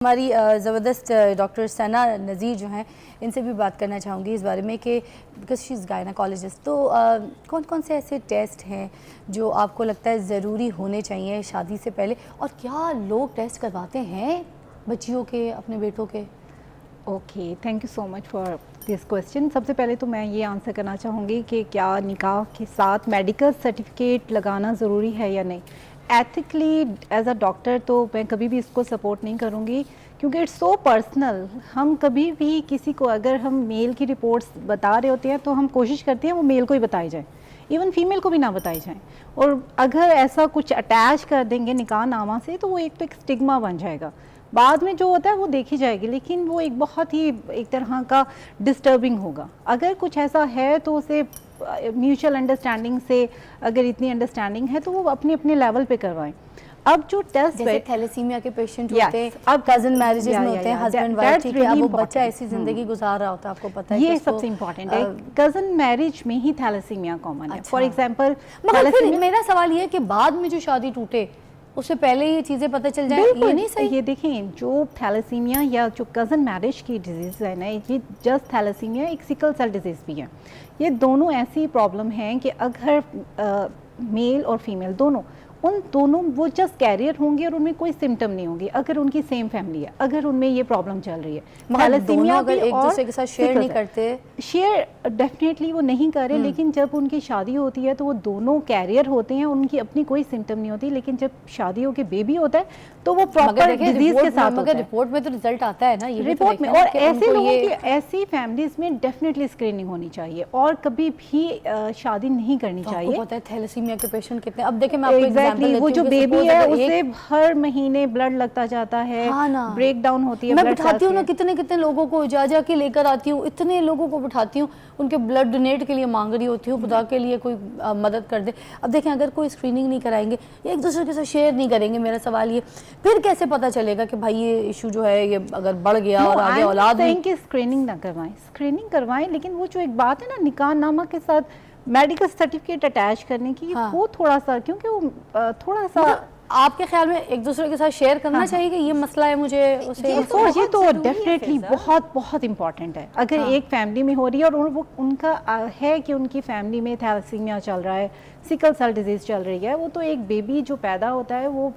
हमारी ज़बरदस्त डॉक्टर सना नज़ीर जो हैं, इनसे भी बात करना चाहूँगी इस बारे में कि बिकॉज शी इज़ गायनाकोलॉजिस्ट। तो कौन कौन से ऐसे टेस्ट हैं जो आपको लगता है ज़रूरी होने चाहिए शादी से पहले, और क्या लोग टेस्ट करवाते हैं बच्चियों के, अपने बेटों के? Okay, thank you so much for this question. सबसे पहले तो मैं ये आंसर करना चाहूँगी कि क्या निकाह के साथ मेडिकल सर्टिफिकेट लगाना ज़रूरी है या नहीं। एथिकली एज अ डॉक्टर तो मैं कभी भी इसको सपोर्ट नहीं करूँगी, क्योंकि इट्स सो पर्सनल। हम कभी भी किसी को, अगर हम मेल की रिपोर्ट्स बता रहे होते हैं तो हम कोशिश करते हैं वो मेल को ही बताई जाए, इवन फीमेल को भी ना बताई जाए। और अगर ऐसा कुछ अटैच कर देंगे निकाह नामा से तो वो एक तो एक स्टिग्मा बन जाएगा, बाद में जो होता है वो देखी जाएगी, लेकिन वो एक बहुत ही एक तरह का डिस्टर्बिंग होगा। अगर कुछ ऐसा है तो उसे म्यूचुअल अंडरस्टैंडिंग से, अगर इतनी अंडरस्टैंडिंग है तो वो अपने अपने लेवल पे करवाएं। अब जो टेस्ट जैसे थैलेसीमिया के पेशेंट होते हैं, अब कजन मैरिजेस में होते हैं, हस्बैंड वाइफ, ठीक है, अब वो बच्चा ऐसी जिंदगी गुजार रहा होता है, आपको पता है, ये सबसे इम्पोर्टेंट है। कजन मैरिज में ही थैलेसीमिया कॉमन है। फॉर एग्जांपल, मगर फिर मेरा सवाल ये है कि बाद में जो शादी टूटे उससे पहले ये चीज़ें पता चल जाए, ये नहीं सही। ये देखें, जो थैलेसीमिया या जो कज़न मैरिज की डिजीज़ है ना, ये जस्ट थैलेसीमिया एक सिकल सेल डिजीज़ भी है। ये दोनों ऐसी प्रॉब्लम हैं कि अगर मेल और फीमेल दोनों वो जस्ट कैरियर होंगे और उनमें कोई सिम्टम नहीं होंगे अगर उनकी सेम फैमिली है, अगर उनमें ये प्रॉब्लम चल रही है। थैलेसीमिया अगर एक दूसरे के साथ शेयर नहीं करते, शेयर डेफिनेटली वो नहीं करे, लेकिन जब उनकी शादी होती है तो वो दोनों कैरियर होते हैं, उनकी अपनी कोई सिम्टम नहीं होती। लेकिन जब शादी होके बेबी होता है तो वो प्रॉपर डिजीज के साथ होता है। रिपोर्ट में तो रिजल्ट आता है ना, ये रिपोर्ट में। और ऐसे लोगों की, ऐसी फैमिलीज में डेफिनेटली स्क्रीनिंग होनी चाहिए और कभी भी शादी नहीं करनी चाहिए। पता है थैलेसीमिया के पेशेंट कितने, अब देखिए मैं आपको एग्जांपल देती हूं, वो जो बेबी है उसे हर महीने ब्लड लगता जाता है, ब्रेक डाउन होती है। मैं बिठाती हूँ ना, कितने कितने लोगों को जा के लेकर आती हूँ, इतने लोगों को बिठाती हूँ, उनके ब्लड डोनेट के लिए मांग रही होती हूँ, खुदा के लिए कोई मदद कर दे। अब देखें, अगर कोई स्क्रीनिंग नहीं कराएंगे, एक दूसरे के साथ शेयर नहीं करेंगे, मेरा सवाल ये, फिर कैसे पता चलेगा कि भाई ये इशू जो है ये अगर बढ़ गया और आगे औलाद नहीं। कि स्क्रीनिंग ना करवाएं, स्क्रीनिंग करवाएं, लेकिन वो जो एक बात है ना निकाह नामा के साथ मेडिकल सर्टिफिकेट अटैच करने की, वो थोड़ा सा, क्योंकि वो थोड़ा सा आपके ख्याल में एक दूसरे के साथ शेयर करना चाहिए कि ये मसला है मुझे उसे, ये तो डेफिनेटली बहुत बहुत इंपॉर्टेंट है। अगर एक फैमिली में हो रही है और वो उनका है कि उनकी फैमिली में थैलेसीमिया चल रहा है, सिकल सेल डिजीज चल रही है, वो तो एक बेबी जो पैदा होता है, वो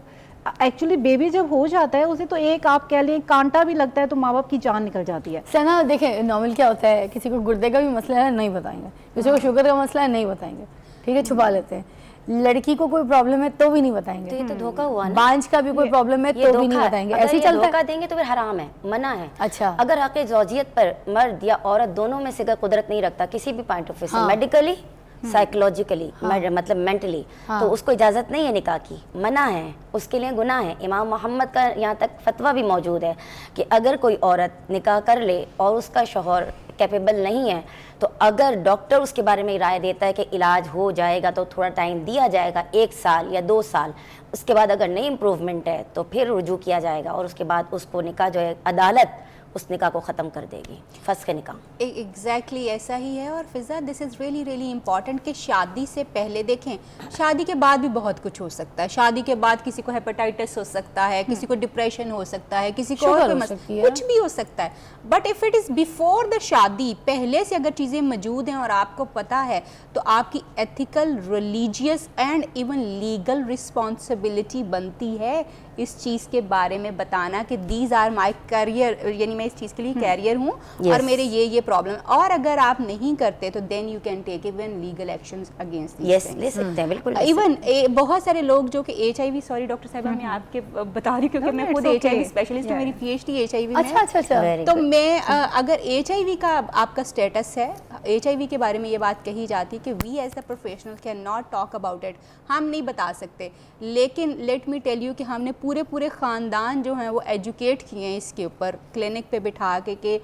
एक्चुअली बेबी जब हो जाता है उसे तो एक, आप कह लें, कांटा भी लगता है तो माँ बाप की जान निकल जाती है। सना देखें, नॉर्मल क्या होता है, किसी को गुर्दे का भी मसला है नहीं बताएंगे, किसी को शुगर का मसला है नहीं बताएंगे, ठीक है, छुपा लेते हैं। लड़की को कोई प्रॉब्लम है तो भी नहीं बताएंगे, तो ये तो धोखा हुआ ना। बांझ का भी कोई प्रॉब्लम है तो भी नहीं बताएंगे, ऐसे चलता है। धोखा देंगे तो फिर हराम है, मना है। अच्छा, अगर हक़ ज़ौजियत पर मर्द या औरत दोनों में से कुदरत नहीं रखता किसी भी पॉइंट ऑफ व्यू से, मेडिकली, साइकोलॉजिकली, मतलब मेंटली, तो उसको इजाज़त नहीं है निकाह की, मना है, उसके लिए गुनाह है। इमाम मोहम्मद का यहाँ तक फतवा भी मौजूद है कि अगर कोई औरत निकाह कर ले और उसका शौहर कैपेबल नहीं है, तो अगर डॉक्टर उसके बारे में राय देता है कि इलाज हो जाएगा तो थोड़ा टाइम दिया जाएगा, 1 साल या 2 साल, उसके बाद अगर नहीं इम्प्रूवमेंट है तो फिर रुजू किया जाएगा और उसके बाद उसको निकाह जो है अदालत उस निकाह को ख़त्म कर देगी, फंस के निकाह। एग्जैक्टली ऐसा ही है। और Fiza, this is really really important कि शादी से पहले देखें, शादी के बाद भी बहुत कुछ हो सकता है। शादी के बाद किसी को हेपेटाइटिस हो सकता है, किसी को डिप्रेशन हो सकता है, किसी को और कुछ भी हो सकता है। But if it is before the शादी, पहले से अगर चीज़ें मौजूद हैं और आपको पता है, तो आपकी ethical, religious and even legal responsibility बनती है इस चीज़ के बारे में बताना कि दीज आर माई करियर, यानी मैं इस चीज़ के लिए कैरियर हूँ और मेरे ये प्रॉब्लम। और अगर आप नहीं करते तो then you can take even legal actions against this. ले सकते हैं, बिल्कुल। इवन बहुत सारे लोग जो कि HIV, सॉरी डॉक्टर साहब मैं आपके बता रही हूँ क्योंकि मैं खुद HIV स्पेशलिस्ट हूँ, मेरी PhD HIV में। अच्छा। तो मैं अगर HIV का आपका स्टेटस है, HIV के बारे में ये बात कही जाती है कि we as the professional can not talk about it, हम नहीं बता सकते। लेकिन लेट मी टेल यू कि हमने पूरे ख़ानदान जो हैं वो एजुकेट किए हैं इसके ऊपर, क्लिनिक पे बिठा के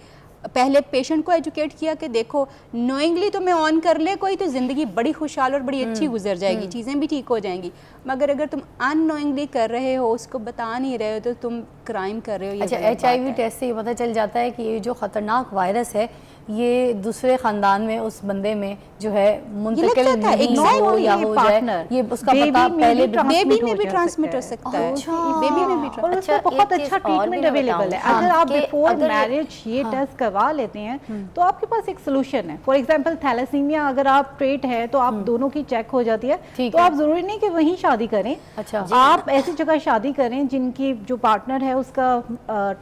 पहले पेशेंट को एजुकेट किया कि देखो, नोइंगली तुम्हें ऑन कर ले कोई तो ज़िंदगी बड़ी खुशहाल और बड़ी अच्छी गुजर जाएगी, चीज़ें भी ठीक हो जाएंगी। मगर अगर तुम अननोइंगली कर रहे हो, उसको बता नहीं रहे हो, तो तुम क्राइम कर रहे हो। अच्छा, HIV टेस्ट से ये पता चल जाता है कि ये जो ख़तरनाक वायरस है ये दूसरे खानदान में उस बंदे में जो है मुंतकिल जाता है, नहीं exactly, हो या ये हो जाए, partner, ये उसका baby पता में पहले भी बेबी में हो भी जा ट्रांसमिट हो सकता सकता है, अच्छा। बेबी में भी और अच्छा, उसका बहुत एक चीज़ अच्छा और भी ट्रीटमेंट मैं अवेलेबल है। बताऊं, अगर आप कि बिफोर अगर- मैरिज ये टेस्ट करवा लेते हैं तो आपके पास एक सोल्यूशन है। फॉर एग्जांपल थैलेसीमिया अगर आप ट्रेट है तो आप दोनों की चेक हो जाती है, ठीक तो है। आप जरूरी नहीं कि वहीं शादी करें, अच्छा। आप ऐसी जगह शादी करें जिनकी जो पार्टनर है उसका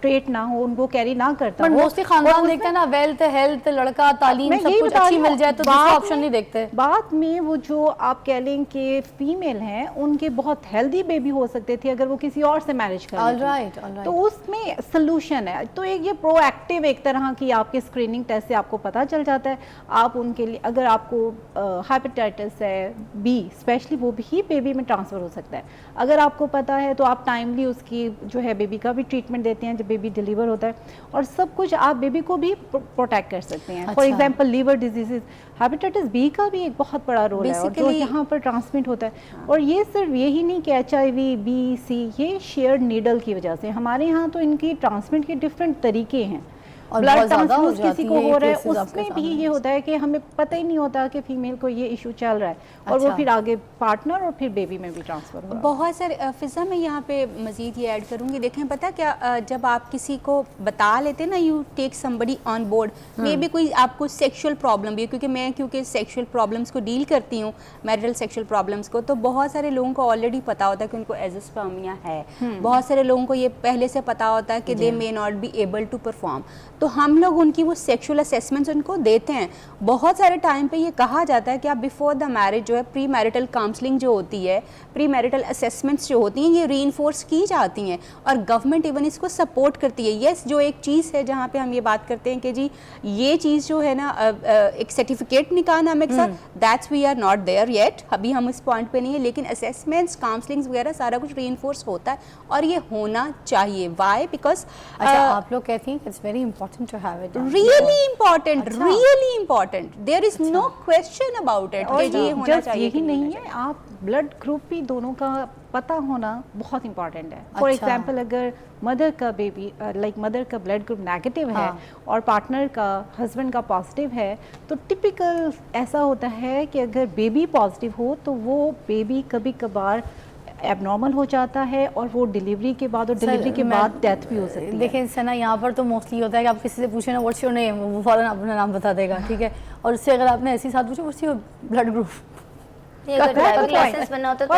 ट्रेट ना हो, उनको कैरी ना करता बट हो। मोस्टली और खानदान उसमें- देखते हैं ना, वेल्थ हेल्थ लड़का तालीम मैं सब यही कुछ बता अच्छी रही हूँ, मिल जाए तो बाद दूसरा ऑप्शन में- नहीं देखते। बाद में वो जो आप कह लें कि फीमेल हैं उनके बहुत हेल्दी बेबी हो सकते थे अगर वो किसी और से मैरिज कर लेती। Alright, alright. तो उसमें सोल्यूशन है। तो एक ये प्रोएक्टिव एक तरह की आपके स्क्रीनिंग टेस्ट से आपको पता चल जाता है। आप उनके लिए अगर आपको हेपेटाइटिस है बी स्पेशली, वो भी बेबी में ट्रांसफ़र हो सकता है। अगर आपको पता है तो आप टाइमली उसकी जो है बेबी का भी ट्रीटमेंट देते हैं जब बेबी डिलीवर होता है, और सब कुछ आप बेबी को भी प्रोटेक्ट कर सकते हैं। फॉर अच्छा। Example liver diseases, hepatitis B का भी एक बहुत बड़ा रोल है और जो Basically- यहाँ पर ट्रांसमिट होता है। और ये सिर्फ यही नहीं कि HIV बी सी, ये शेयर्ड नीडल की वजह से हमारे यहाँ तो इनकी ट्रांसमिट के डिफरेंट तरीके हैं। और ब्लड बहुत ज़्यादा हो ट्रांसफ्यूज किसी जाती को है हो ये रहा है, cases आपके उसमें भी सामने। ये होता है कि हमें पता ही नहीं होता कि फीमेल को ये इशू चल रहा है, और वो अच्छा। फिर आगे पार्टनर और फिर बेबी में भी ट्रांसफर हो रहा है। बहुत सारे फिज़ा मैं यहाँ पे मज़ीद ये ऐड करूँगी। देखें पता क्या, जब आप किसी को बता लेते हैं ना, you take somebody on board, may be कोई आपको सेक्सुअल प्रॉब्लम भी है, क्योंकि सेक्सुअल प्रॉब्लम्स को डील करती हूँ, मैरिटल सेक्सुअल प्रॉब्लम्स को, तो बहुत सारे लोगों को ऑलरेडी पता होता है कि उनको एज़ोस्पर्मिया है। बहुत सारे लोगों को ये पहले से पता होता है कि they may not be able to perform, तो हम लोग उनकी वो सेक्सुअल असेसमेंट्स उनको देते हैं। बहुत सारे टाइम पे ये कहा जाता है कि आप बिफोर द मैरिज जो है प्री मैरिटल काउंसलिंग जो होती है, प्री मैरिटल असेसमेंट्स जो होती हैं, ये रीइंफोर्स की जाती हैं और गवर्नमेंट इवन इसको सपोर्ट करती है। येस, जो एक चीज़ है जहाँ पे हम ये बात करते हैं कि जी ये चीज़ जो है ना, एक सर्टिफिकेट निकालना हमें साथ, that's we are not there yet, अभी हम इस पॉइंट पे नहीं है, लेकिन असेसमेंट्स काउंसलिंग्स वगैरह सारा कुछ रीइंफोर्स होता है और ये होना चाहिए। वाई? बिकॉज अच्छा, आप लोग कहती हैं it's very important to have it. really important, अच्छा। really important, there is no question about it और कि जी ये होना just चाहिए कि यही नहीं नहीं होना है, आप ब्लड ग्रुप भी दोनों का पता होना बहुत इंपॉर्टेंट है। फॉर अच्छा। एग्जांपल अगर मदर का बेबी मदर का ब्लड ग्रुप नेगेटिव है हाँ। और पार्टनर का, हस्बैंड का पॉजिटिव है, तो टिपिकल ऐसा होता है कि अगर बेबी पॉजिटिव हो तो वो बेबी कभी कभार एबनॉर्मल हो जाता है और वो डिलीवरी के बाद और डिलीवरी के बाद डेथ भी हो सकती है। देखिए सना, यहाँ पर तो मोस्टली होता है कि आप किसी से पूछे ना व्हाट्स योर नेम, वो फौरन अपना नाम बता देगा, ठीक है। और उससे अगर आपने ऐसी साथ पूछा व्हाट्स योर ब्लड ग्रुप, ये अगर ड्राइविंग लाइसेंस बनना होता है तो